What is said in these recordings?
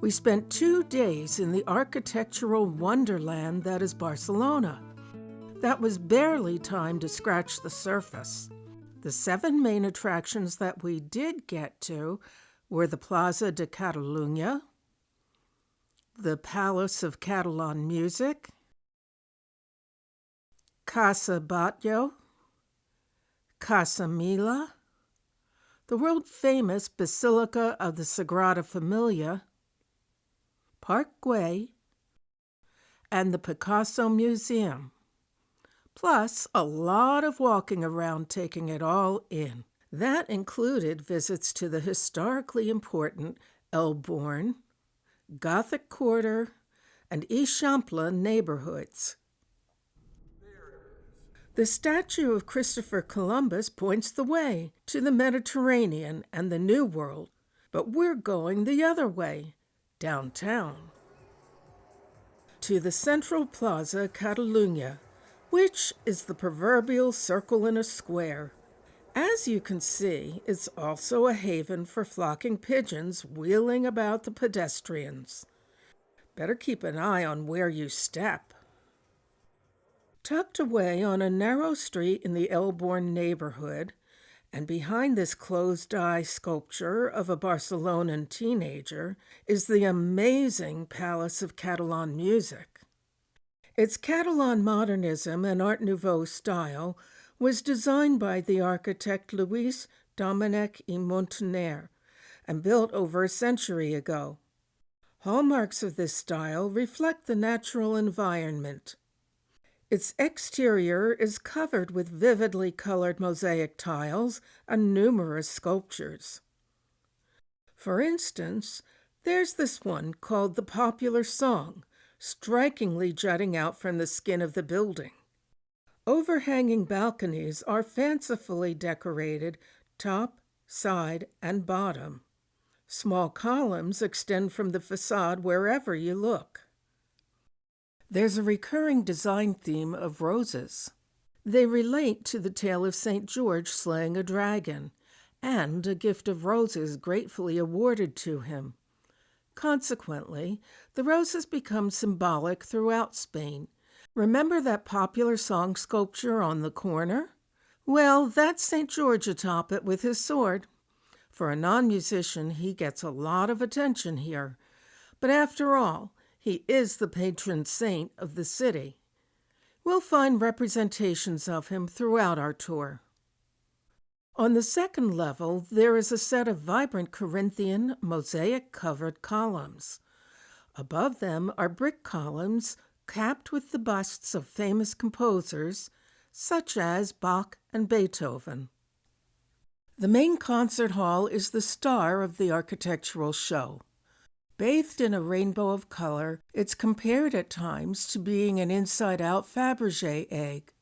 We spent 2 days in the architectural wonderland that is Barcelona. That was barely time to scratch the surface. The 7 main attractions that we did get to were the Plaza de Catalunya, the Palace of Catalan music, Casa Batllo, Casa Mila, the world-famous Basilica of the Sagrada Familia, Park Gway, and the Picasso Museum. Plus, a lot of walking around taking it all in. That included visits to the historically important Elborn, Gothic Quarter, and Eixample neighborhoods. The statue of Christopher Columbus points the way to the Mediterranean and the New World, but we're going the other way, downtown, to the central Plaza Catalunya, which is the proverbial circle in a square. As you can see, it's also a haven for flocking pigeons wheeling about the pedestrians. Better keep an eye on where you step. Tucked away on a narrow street in the Elborn neighborhood, and behind this closed-eye sculpture of a Barcelonan teenager, is the amazing Palace of Catalan music. Its Catalan modernism and Art Nouveau style was designed by the architect Lluís Domènech i Montaner and built over a century ago. Hallmarks of this style reflect the natural environment. Its exterior is covered with vividly colored mosaic tiles and numerous sculptures. For instance, there's this one called The Popular Song, strikingly jutting out from the skin of the building. Overhanging balconies are fancifully decorated top, side, and bottom. Small columns extend from the facade wherever you look. There's a recurring design theme of roses. They relate to the tale of St. George slaying a dragon, and a gift of roses gratefully awarded to him. Consequently, the roses become symbolic throughout Spain. Remember that popular song sculpture on the corner? Well, that's St. George atop it with his sword. For a non-musician, he gets a lot of attention here. But after all, he is the patron saint of the city. We'll find representations of him throughout our tour. On the second level, there is a set of vibrant Corinthian mosaic-covered columns. Above them are brick columns capped with the busts of famous composers, such as Bach and Beethoven. The main concert hall is the star of the architectural show. Bathed in a rainbow of color, it's compared at times to being an inside-out Fabergé egg.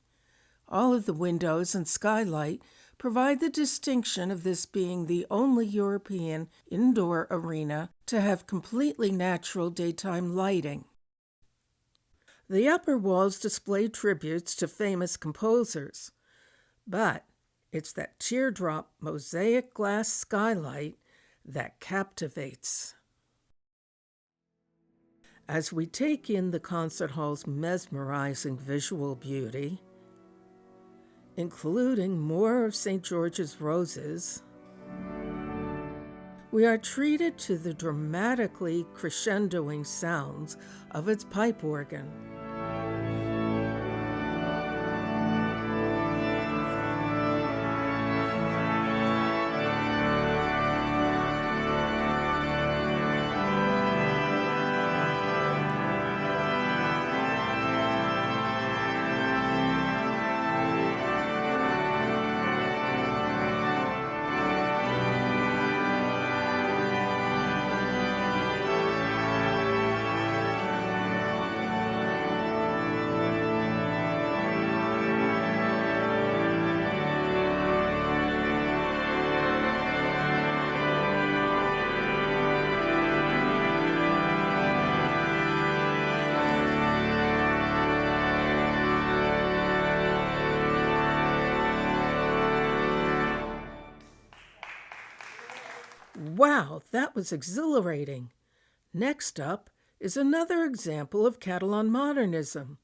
All of the windows and skylight provide the distinction of this being the only European indoor arena to have completely natural daytime lighting. The upper walls display tributes to famous composers, but it's that teardrop mosaic glass skylight that captivates. As we take in the concert hall's mesmerizing visual beauty, including more of St. George's roses, we are treated to the dramatically crescendoing sounds of its pipe organ. Wow, that was exhilarating. Next up is another example of Catalan modernism,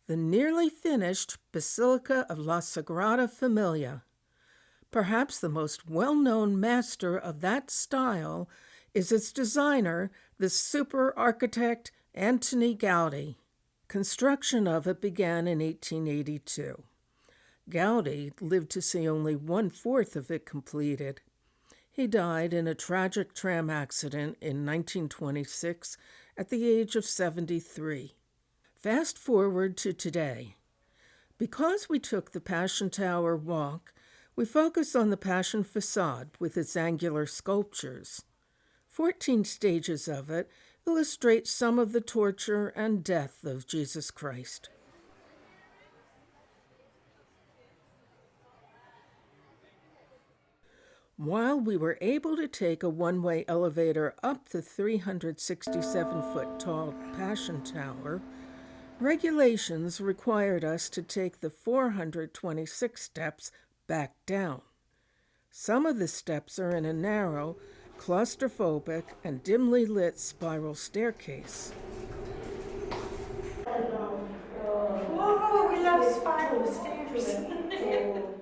the nearly finished Basilica of la Sagrada Familia. Perhaps the most well-known master of that style is its designer, the super architect Antoni Gaudi. Construction of it began in 1882. Gaudi lived to see only 1/4 of it completed. He died in a tragic tram accident in 1926 at the age of 73. Fast forward to today. Because we took the Passion Tower walk, we focus on the Passion facade with its angular sculptures. 14 stages of it illustrate some of the torture and death of Jesus Christ. While we were able to take a one-way elevator up the 367-foot tall Passion Tower, regulations required us to take the 426 steps back down. Some of the steps are in a narrow, claustrophobic, and dimly lit spiral staircase. Whoa, we love spiral stairs.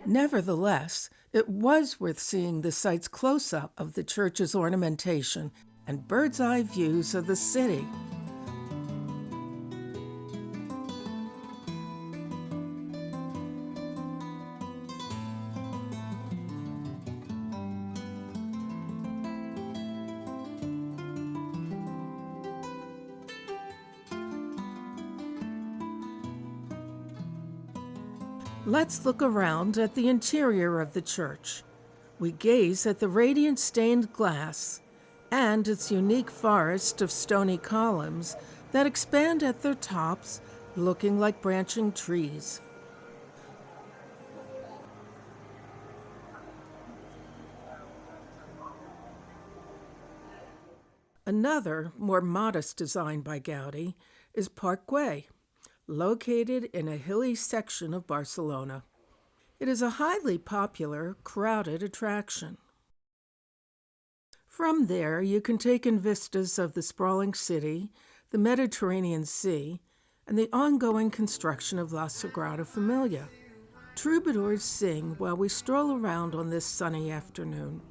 Nevertheless, it was worth seeing the site's close-up of the church's ornamentation and bird's-eye views of the city. Let's look around at the interior of the church. We gaze at the radiant stained glass and its unique forest of stony columns that expand at their tops, looking like branching trees. Another, more modest design by Gaudi is Park Gway, located in a hilly section of Barcelona. It is a highly popular, crowded attraction. From there, you can take in vistas of the sprawling city, the Mediterranean Sea, and the ongoing construction of La Sagrada Familia. Troubadours sing while we stroll around on this sunny afternoon.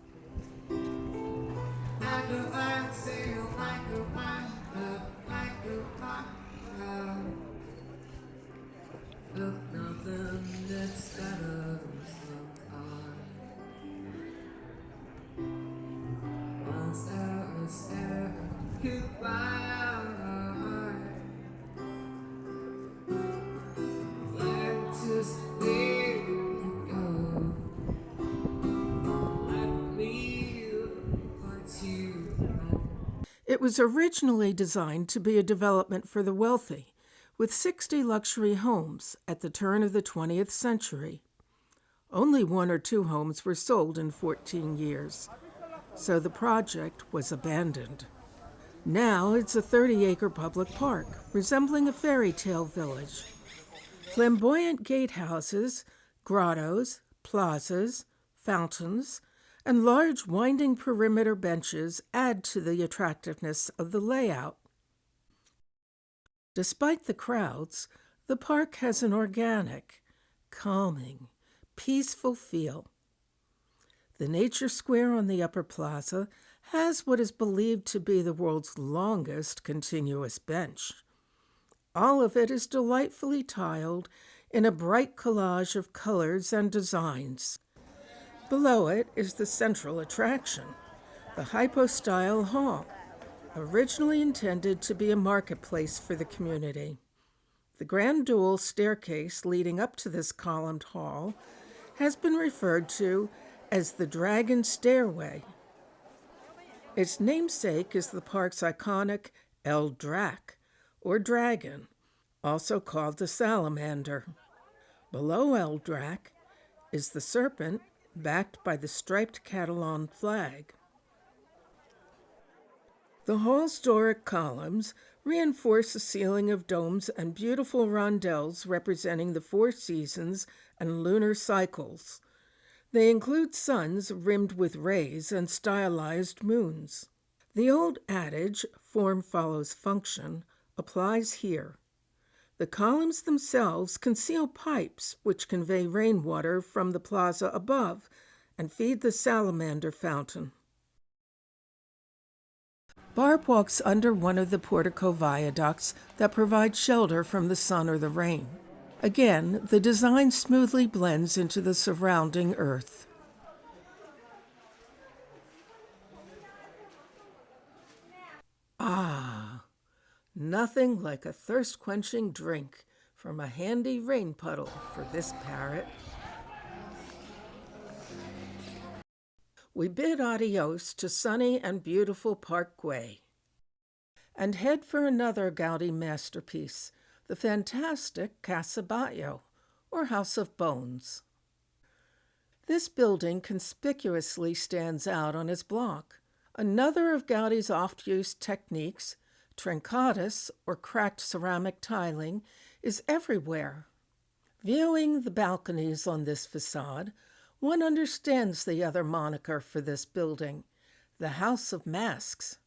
It was originally designed to be a development for the wealthy, with 60 luxury homes at the turn of the 20th century. Only 1 or 2 homes were sold in 14 years, so the project was abandoned. Now it's a 30-acre public park, resembling a fairy tale village. Flamboyant gatehouses, grottos, plazas, fountains, and large winding perimeter benches add to the attractiveness of the layout. Despite the crowds, the park has an organic, calming, peaceful feel. The nature square on the upper plaza has what is believed to be the world's longest continuous bench. All of it is delightfully tiled in a bright collage of colors and designs. Below it is the central attraction, the hypostyle hall, originally intended to be a marketplace for the community. The grand dual staircase leading up to this columned hall has been referred to as the Dragon Stairway. Its namesake is the park's iconic El Drac, or dragon, also called the salamander. Below El Drac is the serpent, backed by the striped Catalan flag. The hall's Doric columns reinforce a ceiling of domes and beautiful rondelles representing the 4 seasons and lunar cycles. They include suns rimmed with rays and stylized moons. The old adage, form follows function, applies here. The columns themselves conceal pipes which convey rainwater from the plaza above and feed the salamander fountain. Barb walks under one of the portico viaducts that provide shelter from the sun or the rain. Again, the design smoothly blends into the surrounding earth. Ah, nothing like a thirst-quenching drink from a handy rain puddle for this parrot. We bid adios to sunny and beautiful Park Gway and head for another Gaudi masterpiece, the fantastic Casa Batllo, or House of Bones. This building conspicuously stands out on its block. Another of Gaudi's oft-used techniques, trincatus, or cracked ceramic tiling, is everywhere. Viewing the balconies on this facade, one understands the other moniker for this building, the House of Masks.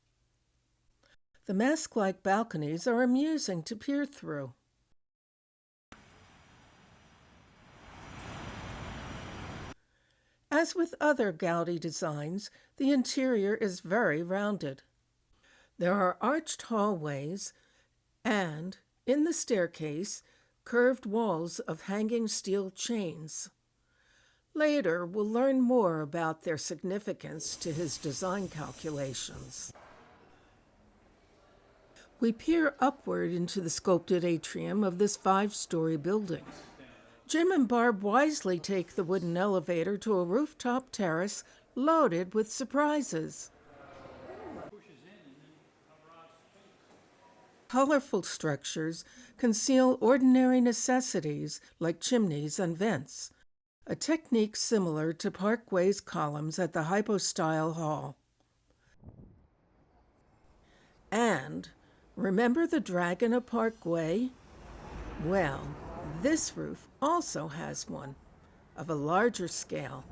The mask-like balconies are amusing to peer through. As with other Gaudi designs, the interior is very rounded. There are arched hallways and, in the staircase, curved walls of hanging steel chains. Later, we'll learn more about their significance to his design calculations. We peer upward into the sculpted atrium of this 5-story building. Jim and Barb wisely take the wooden elevator to a rooftop terrace loaded with surprises. Colorful structures conceal ordinary necessities like chimneys and vents, a technique similar to Park Gway's columns at the hypostyle hall. And remember the dragon of Park Gway? Well, this roof also has one, of a larger scale,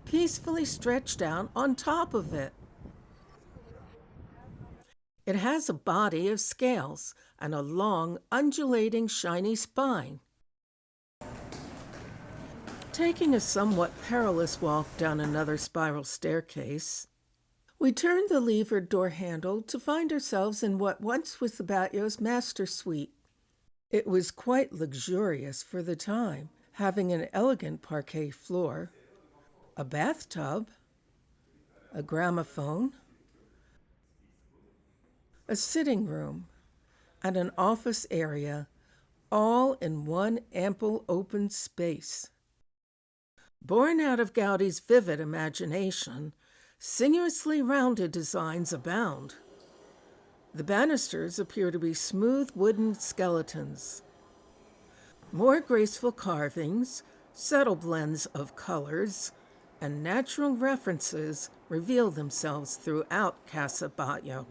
peacefully stretched out on top of it. It has a body of scales and a long, undulating, shiny spine. Taking a somewhat perilous walk down another spiral staircase, we turn the levered door handle to find ourselves in what once was the Batllo's master suite. It was quite luxurious for the time, having an elegant parquet floor, a bathtub, a gramophone, a sitting room, and an office area, all in one ample open space. Born out of Gaudi's vivid imagination, sinuously rounded designs abound. The banisters appear to be smooth wooden skeletons. More graceful carvings, subtle blends of colors, and natural references reveal themselves throughout Casa Batllo.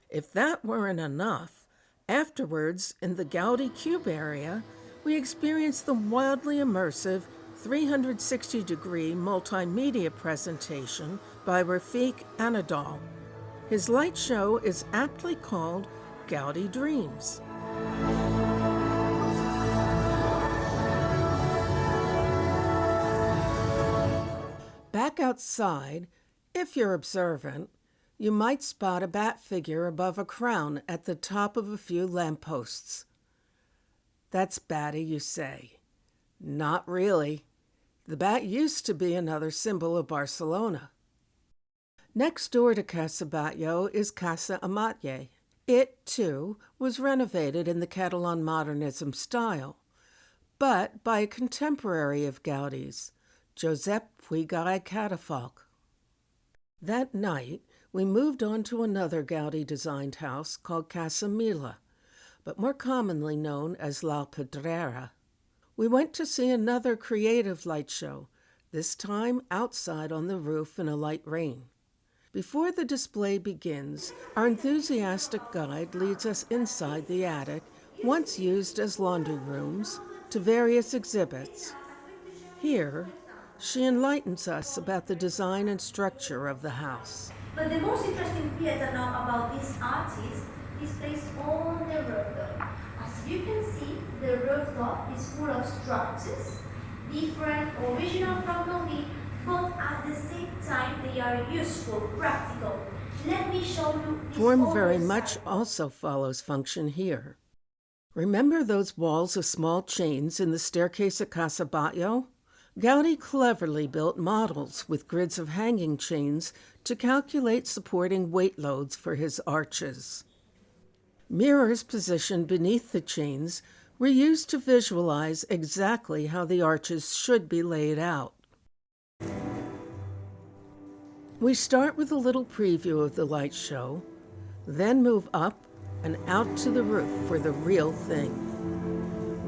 If that weren't enough, afterwards, in the Gaudi Cube area, we experienced the wildly immersive 360-degree multimedia presentation by Rafik Anadol. His light show is aptly called Gaudi Dreams. Back outside, if you're observant, you might spot a bat figure above a crown at the top of a few lampposts. That's batty, you say. Not really. The bat used to be another symbol of Barcelona. Next door to Casa Batllo is Casa Mila. It, too, was renovated in the Catalan modernism style, but by a contemporary of Gaudi's, Josep Puigall Catafalch. That night, we moved on to another Gaudi-designed house called Casa Mila, but more commonly known as La Pedrera. we went to see another creative light show, this time outside on the roof in a light rain. Before the display begins, our enthusiastic guide leads us inside the attic, once used as laundry rooms, to various exhibits. Here, she enlightens us about the design and structure of the house. But the most interesting feature now about this artist is placed on the rooftop. As you can see, the rooftop is full of structures, different, original from Gaudi, but at the same time they are useful, practical. Let me show you this. Form very much also follows function here. Remember those walls of small chains in the staircase at Casa Batllo? Gaudi cleverly built models with grids of hanging chains to calculate supporting weight loads for his arches. Mirrors positioned beneath the chains were used to visualize exactly how the arches should be laid out. We start with a little preview of the light show, then move up and out to the roof for the real thing.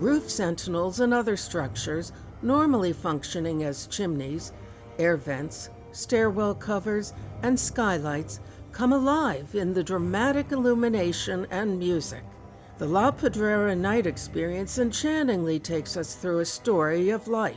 Roof sentinels and other structures, normally functioning as chimneys, air vents, stairwell covers, and skylights, come alive in the dramatic illumination and music. The La Pedrera night experience enchantingly takes us through a story of life.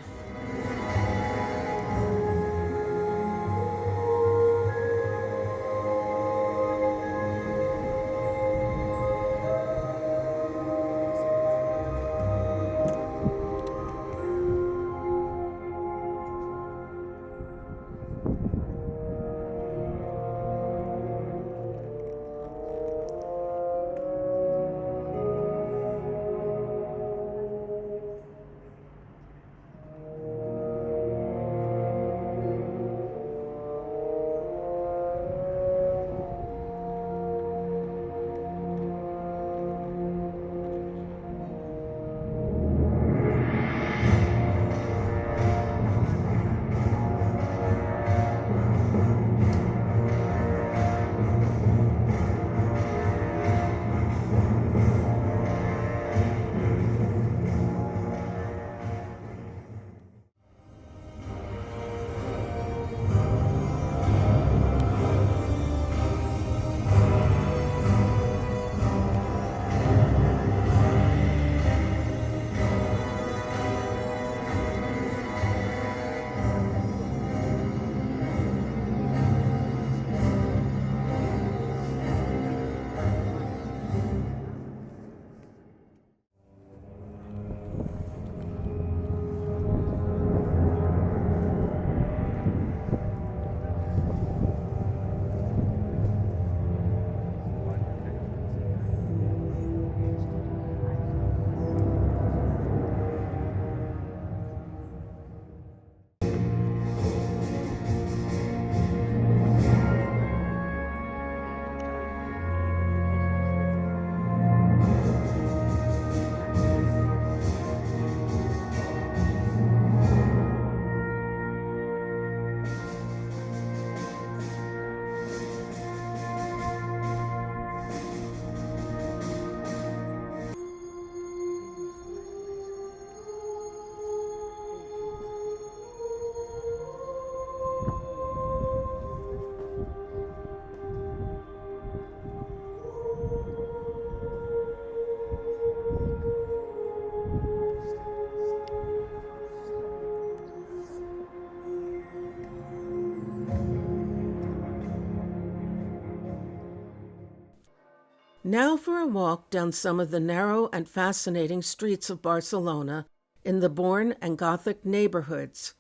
Now for a walk down some of the narrow and fascinating streets of Barcelona in the Born and Gothic neighborhoods.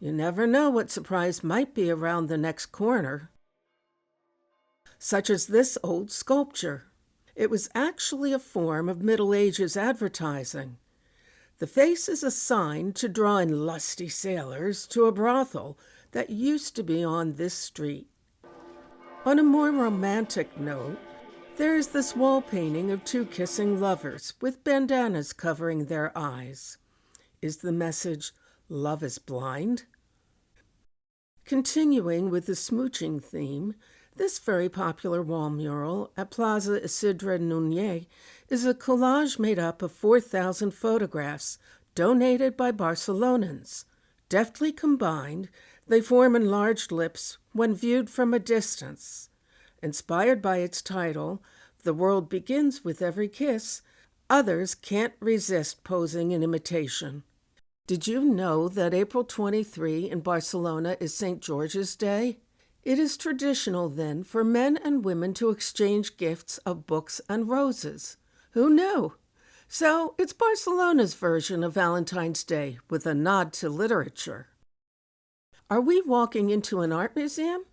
You never know what surprise might be around the next corner. Such as this old sculpture. It was actually a form of Middle Ages advertising. The face is a sign to draw in lusty sailors to a brothel that used to be on this street. On a more romantic note, there is this wall painting of two kissing lovers with bandanas covering their eyes. Is the message, love is blind? Continuing with the smooching theme, this very popular wall mural at Plaza Isidre Núñez is a collage made up of 4,000 photographs donated by Barcelonans. Deftly combined, they form enlarged lips when viewed from a distance. Inspired by its title, "The World Begins with Every Kiss," others can't resist posing an imitation. Did you know that April 23 in Barcelona is St. George's Day? It is traditional then for men and women to exchange gifts of books and roses. Who knew? So it's Barcelona's version of Valentine's Day with a nod to literature. Are we walking into an art museum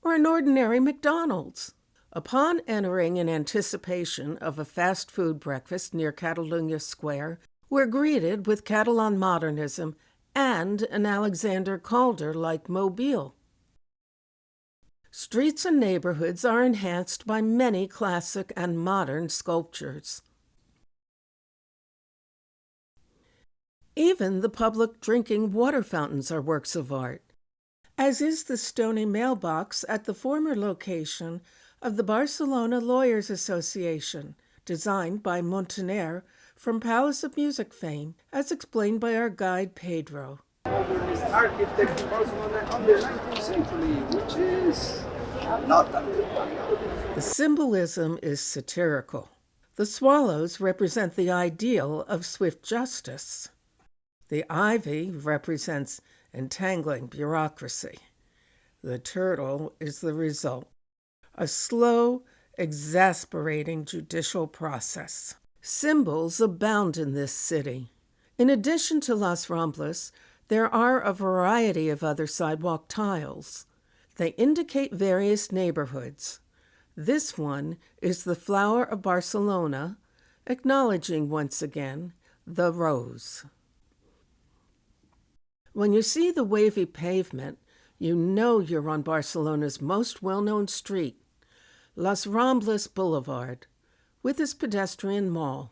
or an ordinary McDonald's? Upon entering in anticipation of a fast food breakfast near Catalunya Square, we're greeted with Catalan modernism and an Alexander Calder-like mobile. Streets and neighborhoods are enhanced by many classic and modern sculptures. Even the public drinking water fountains are works of art, as is the stony mailbox at the former location of the Barcelona Lawyers Association, designed by Montaner from Palace of Music fame, as explained by our guide Pedro. Modernist architect in Barcelona on the 19th century, which is not that good. The symbolism is satirical. The swallows represent the ideal of swift justice. The ivy represents entangling bureaucracy. The turtle is the result. A slow, exasperating judicial process. Symbols abound in this city. In addition to Las Ramblas, there are a variety of other sidewalk tiles. They indicate various neighborhoods. This one is the flower of Barcelona, acknowledging once again the rose. When you see the wavy pavement, you know you're on Barcelona's most well-known street, Las Ramblas Boulevard, with its pedestrian mall.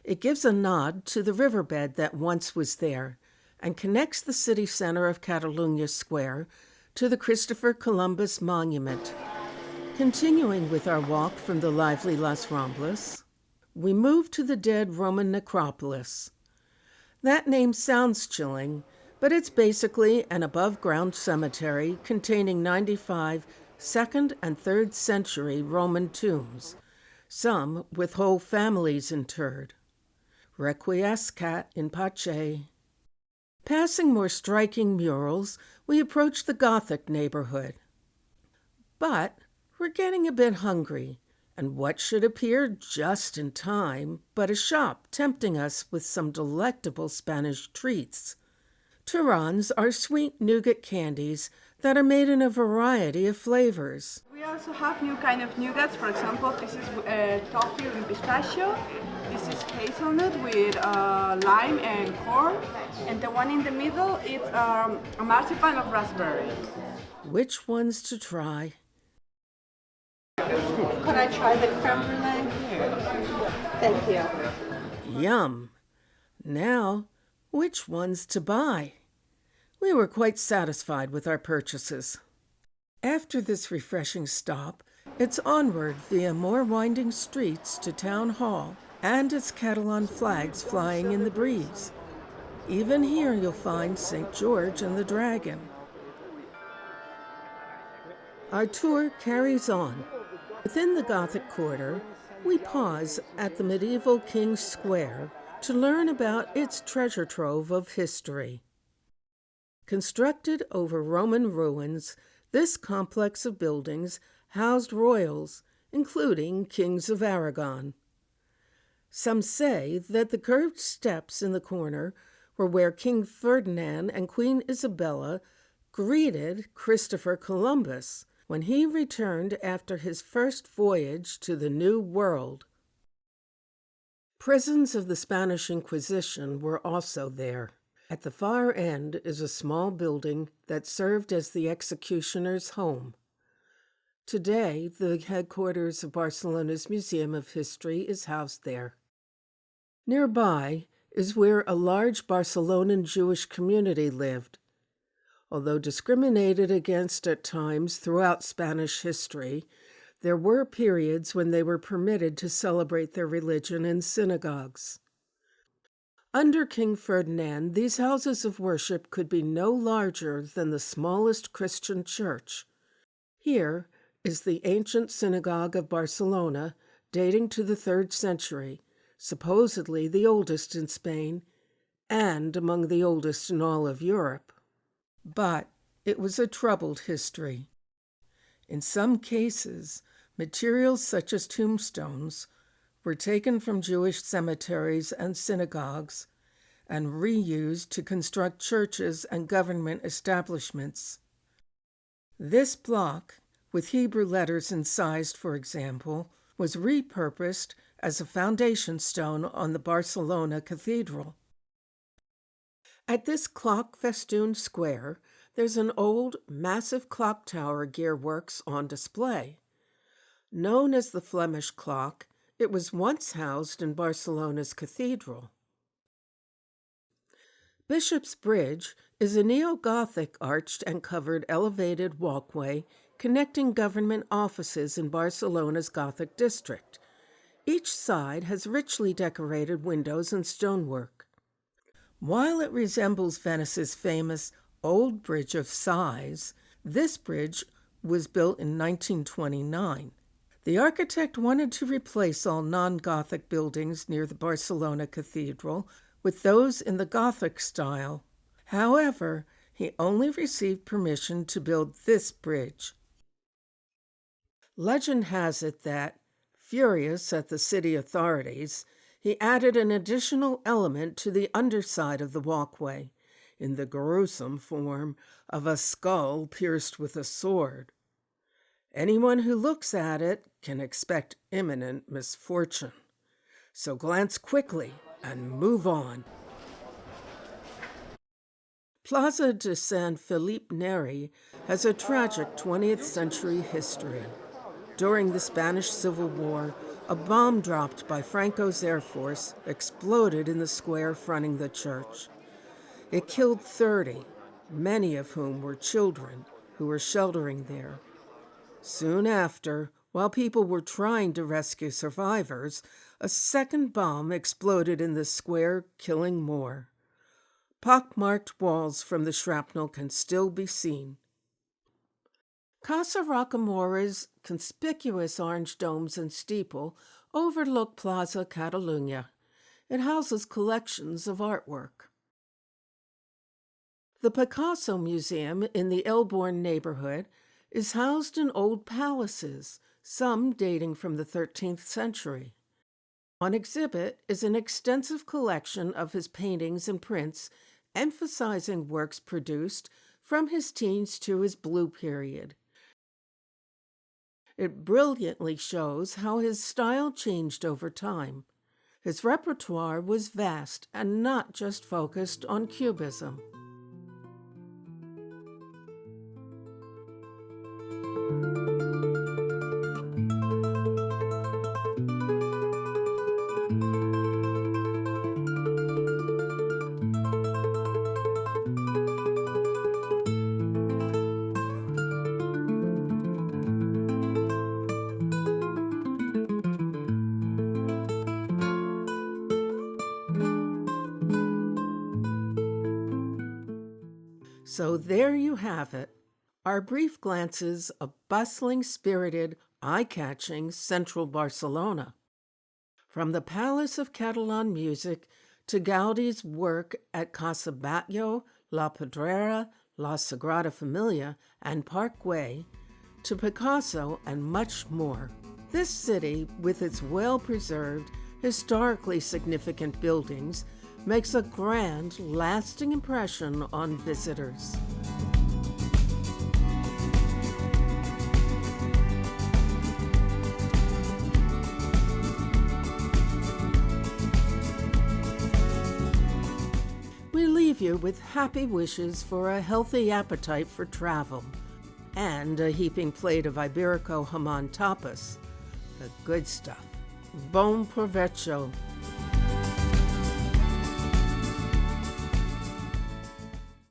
It gives a nod to the riverbed that once was there and connects the city center of Catalunya Square to the Christopher Columbus Monument. Continuing with our walk from the lively Las Ramblas, we move to the dead Roman necropolis. That name sounds chilling, but it's basically an above-ground cemetery containing 95 2nd and 3rd century Roman tombs, some with whole families interred. Requiescat in pace. Passing more striking murals, we approach the Gothic neighborhood. But we're getting a bit hungry, and what should appear just in time but a shop tempting us with some delectable Spanish treats. Turrons are sweet nougat candies that are made in a variety of flavors. We also have new kind of nougats. For example, this is toffee with pistachio. This is hazelnut with lime and corn. And the one in the middle is a marzipan of raspberry. Which ones to try? Could I try the creme brulee? Thank you. Yum! Now, which ones to buy? We were quite satisfied with our purchases. After this refreshing stop, it's onward via more winding streets to Town Hall and its Catalan flags flying in the breeze. Even here you'll find St. George and the Dragon. Our tour carries on. Within the Gothic quarter, we pause at the medieval King's Square to learn about its treasure trove of history. Constructed over Roman ruins, this complex of buildings housed royals, including kings of Aragon. Some say that the curved steps in the corner were where King Ferdinand and Queen Isabella greeted Christopher Columbus when he returned after his first voyage to the New World. Prisons of the Spanish Inquisition were also there. At the far end is a small building that served as the executioner's home. Today, the headquarters of Barcelona's Museum of History is housed there. Nearby is where a large Barcelonan Jewish community lived. Although discriminated against at times throughout Spanish history, there were periods when they were permitted to celebrate their religion in synagogues. Under King Ferdinand, these houses of worship could be no larger than the smallest Christian church. Here is the ancient synagogue of Barcelona, dating to the 3rd century, supposedly the oldest in Spain, and among the oldest in all of Europe. But it was a troubled history. In some cases, materials such as tombstones were taken from Jewish cemeteries and synagogues and reused to construct churches and government establishments. This block, with Hebrew letters incised, for example, was repurposed as a foundation stone on the Barcelona Cathedral. At this clock-festooned square, there's an old, massive clock tower gearworks on display. Known as the Flemish clock, it was once housed in Barcelona's cathedral. Bishop's Bridge is a neo-Gothic arched and covered elevated walkway connecting government offices in Barcelona's Gothic district. Each side has richly decorated windows and stonework. While it resembles Venice's famous Old Bridge of Sighs, this bridge was built in 1929. The architect wanted to replace all non-Gothic buildings near the Barcelona Cathedral with those in the Gothic style. However, he only received permission to build this bridge. Legend has it that, furious at the city authorities, he added an additional element to the underside of the walkway, in the gruesome form of a skull pierced with a sword. Anyone who looks at it can expect imminent misfortune. So glance quickly and move on. Plaza de San Felipe Neri has a tragic 20th century history. During the Spanish Civil War, a bomb dropped by Franco's Air Force exploded in the square fronting the church. It killed 30, many of whom were children who were sheltering there. Soon after, while people were trying to rescue survivors, a second bomb exploded in the square, killing more. Pockmarked walls from the shrapnel can still be seen. Casa Rocamora's conspicuous orange domes and steeple overlook Plaza Catalunya. It houses collections of artwork. The Picasso Museum in the Elborn neighborhood is housed in old palaces, some dating from the 13th century. On exhibit is an extensive collection of his paintings and prints, emphasizing works produced from his teens to his Blue period. It brilliantly shows how his style changed over time. His repertoire was vast and not just focused on Cubism. So there you have it, our brief glances of bustling, spirited, eye-catching central Barcelona. From the Palace of Catalan music to Gaudi's work at Casa Batllo, La Pedrera, La Sagrada Familia, and Park Gway, to Picasso and much more. This city, with its well-preserved, historically significant buildings, makes a grand, lasting impression on visitors. We leave you with happy wishes for a healthy appetite for travel and a heaping plate of Iberico jamón tapas, the good stuff. Bon provecho.